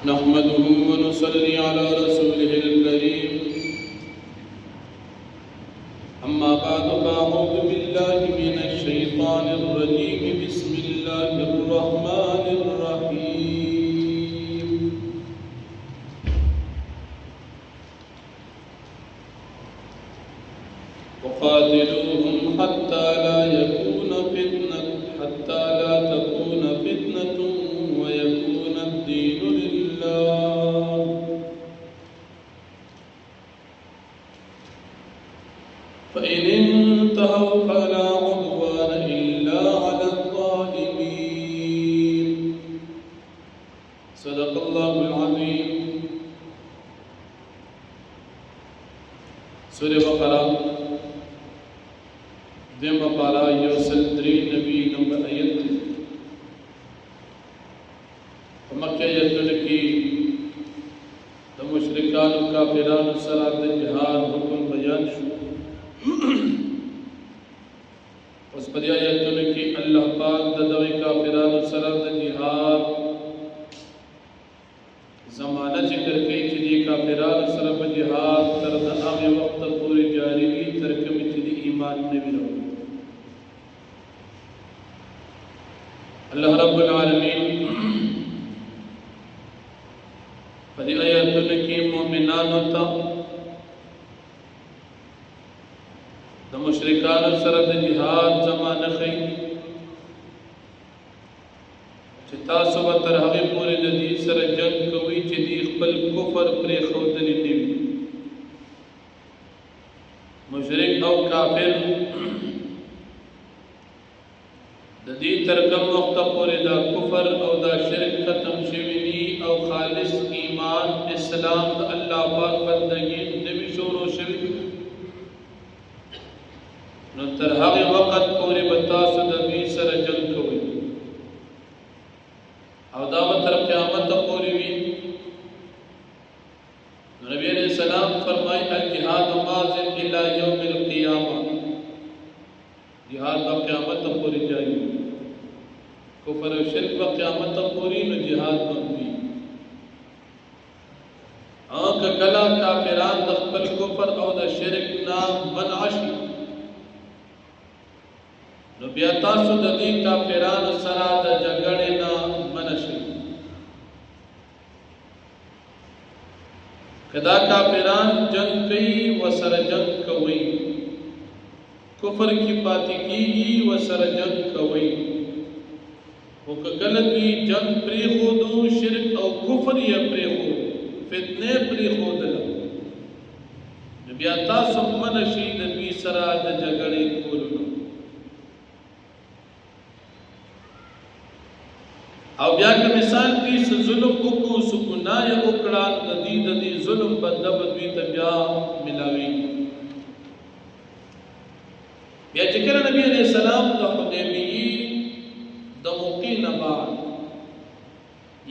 نحمده ونصلي على رسوله الكريم أما بعد فأعوذ بالله من الشيطان الرجيم بسم الله الرحمن الرحيم وقاتلوهم حتى لا تكون فتنة ويكون الدين لله فإن انتهوا فلا عدوان إلا على الظالمين صدق الله العظيم سورة بقرة دیم پارا یوسل دری نبی نمبر آیت مکہ یتن کی مشرکان و کافران سرات جہاد حکم بیان شو اس پر یتن کی اللہ پاک ددوی کافران سرات جہاد زمانہ ذکر کی چلی کافران سرات جہاد ترد آغی وقت پوری جاری بھی ترکم چلی ایمان نبی رو اللہ رب العالمین فدی آیاتن کی مومنان ہوتا دا مشرکان سرد جہاد زمان خی چی تاسو بطر حقی پوری دی سر جنگ کوئی چی دی اقبل کفر پری خودنی نیوی مشرک او کافر دی ترکم وقت پوری دا کفر او دا شرک ختم شوینی او خالص ایمان اسلام دا اللہ پاک بندگی نبی شورو شوی نو ترحقی وقت پوری بتاسو دا بی سر جنگ کوئی او دا بطر قیامت پوری وی نبی علیہ السلام فرمائی الجہاد مازن الى یوم القیامہ جہاد با قیامت پوری جائیے کفر و شرک با قیامت پوری نو جہاد بندی آنکہ کلا کافران دخبل کفر او دا شرک نام منعشی نو بیاتاسو دا دی کافران سرا دا جگڑی نام منشی کدا کافران جنگ کئی و سر جنگ کوئی کفر کی پاتی کی و سر جنگ کوئی وکگلت بھی جنگ پری خودو شرک او کفر یا پری خود فتنے پری خود نبی تاسو من شید بی سرا د جگڑی کولو او بیا که مثال کی ظلم اکو سکنای اکڑا ددی ظلم بدب دوی تبیا ملاوی بیا چکر نبی علیہ السلام دا حدیبی دا موقین بعد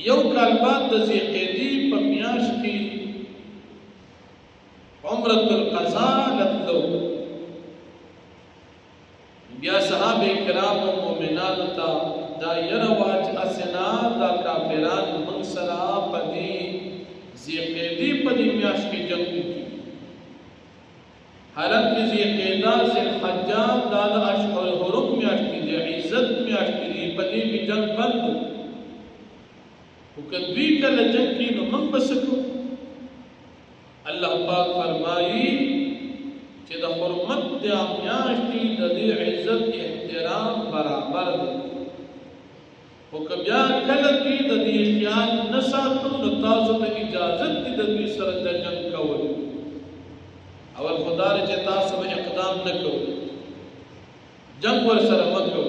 یو کال بعد دا زیقیدی پا میاش کی عمرت القضاء لطلو بیا صحابہ کرام و مومنان تا دا ینواج اسنا دا کافران منصرا پدی زیقیدی پدی میاش کی جنگ کی حالانکہ زیقیدہ زلحجاب دادا اشہر حرم میاشتی دی عزت میاشتی دی پدی بھی جنگ بندو وکدوی کل جنگ کی نو من بسکو اللہ پاک فرمائی چی دا حرمت دی میاشتی دا دی عزت احترام برابر دی وکبیا کل کی دا دی خیال نساتو نتازو دا اجازت دی دا دی سرد جنگ کولی اول خدا رچے تاسو اقدام نکو جنگ ور سر مکو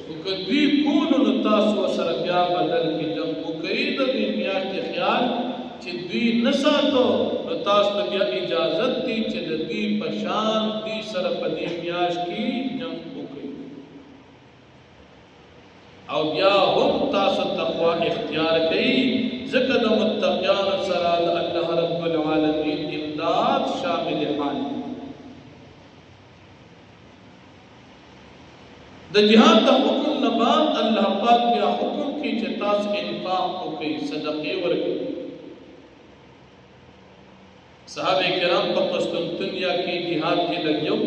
وکدوی کونو نتاسو سر بیا بدل کی جنگ وکید دی میاشت خیال چی دوی نساتو نتاسو بیا اجازت دی چی دوی پشان دی سر پدی میاشت کی جنگ وکید او بیا هم تاسو تقوی اختیار کئی ذکر متقیان سراد اللہ رب العالمین امداد شامل حال دا جہاد دا حکم نہ بعد الله پاک بیا حکم کی چې تاسو انفاق وکړئ صدقې ورکړئ صحابه کرام په قسطنطنیه کې جهاد کې لګیو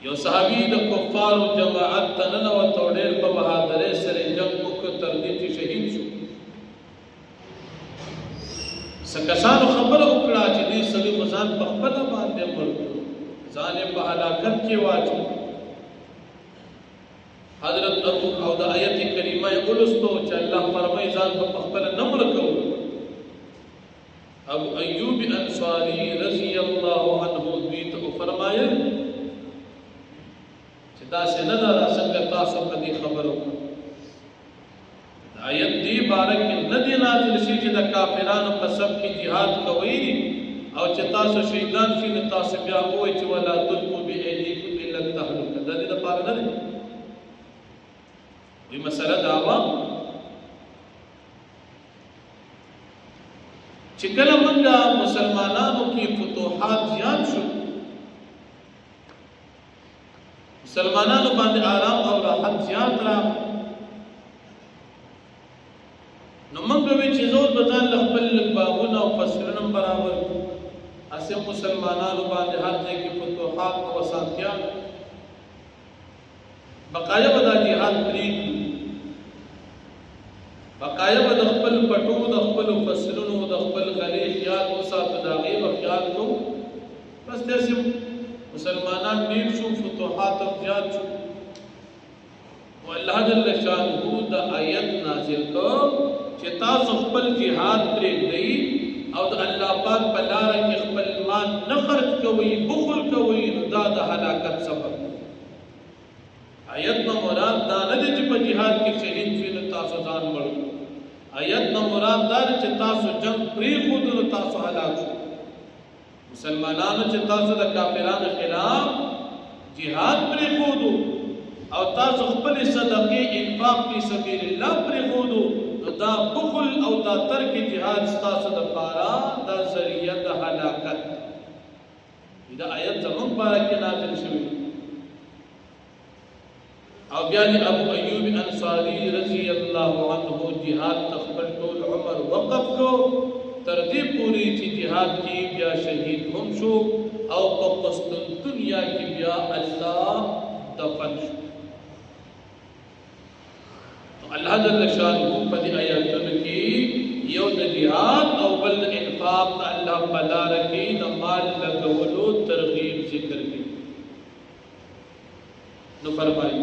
یو صحابي د کفارو جماعت تنن او توډیر په بهادرۍ سره جنگ وکړ تر دې چې شهید شو سکسانو خبره وکړه چې دې سړي ځان په خپل باندې مړ ځان په هلاکت کې واچو حضرت ابو او د آیت کریمه ولستو چې الله فرمایي ځان په خپل نه مړ کوو ابو ایوب انصاری رضی الله عنه دوی ته فرمایل چې دا څنګه دا څنګه تاسو په دې خبرو آیت دی بارک ندی نازل شي چې د کافرانو په سب کې jihad کوي او چې تاسو شهیدان شي نو تاسو بیا وایي چې ولا تلقوا بأيديكم إلى التهلكة د دې لپاره نه دی وی مسله دا و چې کله موږ مسلمانانو کې فتوحات زیات شو مسلمانانو باندې آرام او راحت زیات را نو موږ به چې زور بزان خپل باغونه او فصلونه برابر اسه مسلمانانو باندې هر ځای کې فتوحات او وساتیا بقایا ودا jihad پری بقایا ودا خپل پټو د خپل فصلونو د خپل غلي خیال او سات داغي او خیال کو بس داسې مسلمانان ډیر شو فتوحات زیات شو والله جل شانه د آیت نازل کو چې تاسو خپل jihad پرېږدئ او د الله پاک په لار کې خپل مال نه خرج کوئ بخل کوئ نو دا د هلاکت سبب آیت نو مراد دا نه دی چې په jihad کې شهید شئ نو تاسو ځان مړ آیت نو مراد دا چې تاسو جنگ پرېښود نو تاسو هلاک شئ مسلمانانو چې تاسو د کافرانو خلاف jihad پرېښود او تاسو خپل صدقې انفاق فی سبیل الله پرېښود دا بخل او دا ترک jihad ستاسو د پاره دا ذریعہ د هلاکت دا آیت زمون بارک نازل شوی او بیا ابو ایوب انصاری رضی الله عنه jihad تخبر ټول عمر وقف کو تر دې پوری چې jihad کې بیا شهید هم شو او په قسطنطنیه کې بیا الله دفن شو الله جل شانه په دې آیاتونو کې یو د jihad او بل د انفاق الله بلا رکی د مال لګولو ترغیب ذکر کړي نو فرمایي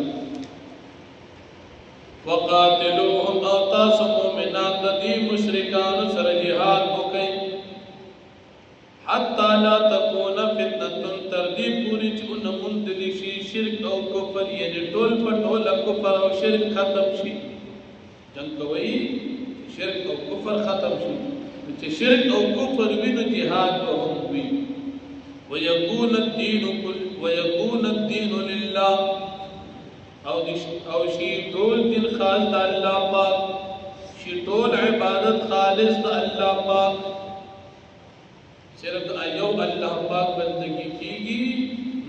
وقاتلوهم او تاسو مؤمنان د دې مشرکان سره jihad وکړي حتا لا تكون فتنه تر دې پوری چې انمندلی شي شرک او کفر یعنی ټول په ټول کفر او شرک ختم شي جنگ کوي شرک او کفر ختم شي چې شرک او کفر وینو jihad وهم وي ويكون الدين لله او شي ټول دین خاص د الله پاک شي ټول عبادت خالص د الله پاک صرف ایو الله پاک بندگی کیږي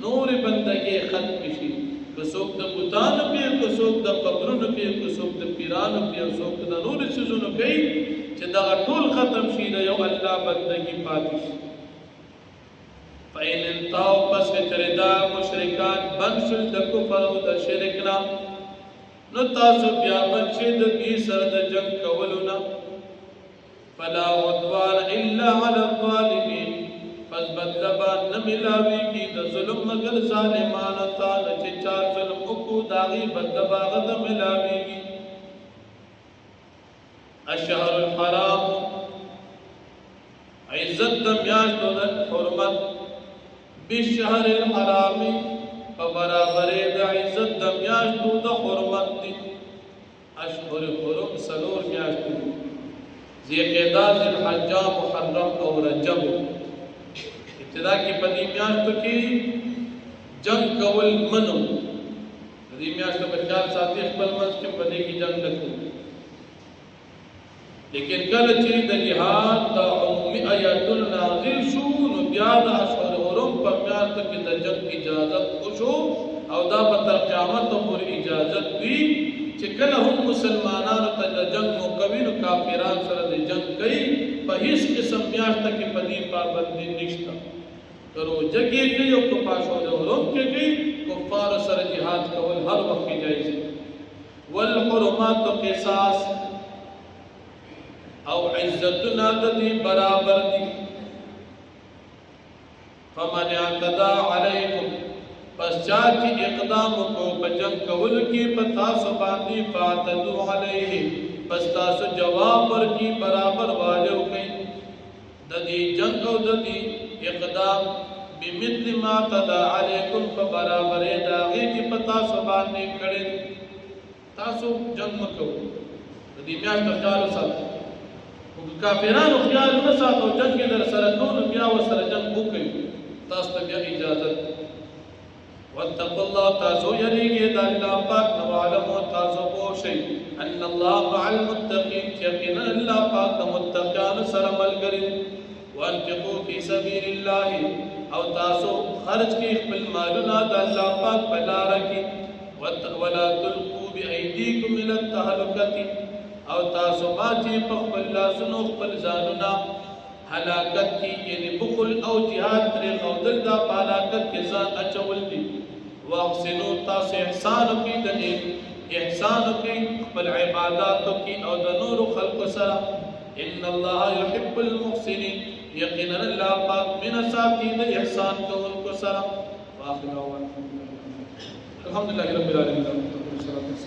نور بندگی ختم شي کڅوک د بوتانو په کڅوک د قبرونو په کڅوک د پیرانو په کڅوک د نور سيزونو په چې دا ټول ختم شي د یو الله بندگی پاتې شي فإن انتهوا پس تردا مشرکان بنشل د کفر او د شرک نه نو تاسو بیا بچی د دې سره د جنگ کولونه فلا عدوان الا على الظالمين پس بدلبا نملاوی کی د ظلم مگر ظالمانو تا چې چا ظلم وکړو داغي بدلبا غد ملاوی کی الشهر الحرام عزت د میاشتو د حرمت بالشهر الحرام فبرابر د عزت د میاشتو د حرمت دي اشهر حرم سلور میاشتو ذیقعدہ ذوالحجہ محرم او رجب ابتدا کی پدی میاشتو کی جنگ کول منو پدی میاشتو پر خیال ساتھی خپل منځ کې پدی کی جنگ نکو لیکن کله چې د جهاد د عمومي آیاتونو نازل شو نو بیا د اشهر حرم په میاشتو کې د جنگ اجازه وشو او دا په تر قیامت پورې اجازت وي چې کله هم مسلمانانو ته د جنگ موقوي نو کافران سره د جنگ کوي په هیڅ قسم میاشت کې په دې پابندي نشته کرو جګې کوي او په پاشو د وروم کې کوي کفار سره jihad کول هر وخت جایز دي والحرمات قصاص او عزتنا د دې برابر دي فمن اعتدى عليكم پس چاچی اقدام کو پجنگ کول کی پتاسو باندی فاتدو علیہ پس تاسو جواب پر کی برابر واجو کئی ددی جنگ او ددی اقدام بمثل ما تدا علیکم فبرابر داغی کی پتاسو باندی کڑی تاسو جنگ مکو ددی میاشت خیالو ساتو کافرانو خیال نساتو جنگ در سرکونو بیا و سر جنگ بکئی تاسو بیا اجازت واتقوا الله تاسو یریږئ د الله پاک نو علمو تاسو پوه شئ ان الله مع المتقین یقینا الله پاک د متقیانو سره ملګری وانفقوا فی سبیل الله او تاسو خرج کړئ خپل مالونه د الله پاک په لاره کې ولا تلقوا بأیدیکم الى التهلکة او تاسو باندې په خپل لاسونو خپل ځانونه هلاکت کی یعنی بخل او جهاد پر خودل دا پالاکت کے ذات اچول دی واحسنو تاس احسان کی دنی احسان کی خپل عبادات کی او دنور خلق سرا ان اللہ يحب المحسنین یقینا اللہ پاک من ساتی دا احسان کو ان کو سرا واخر الحمدللہ رب العالمین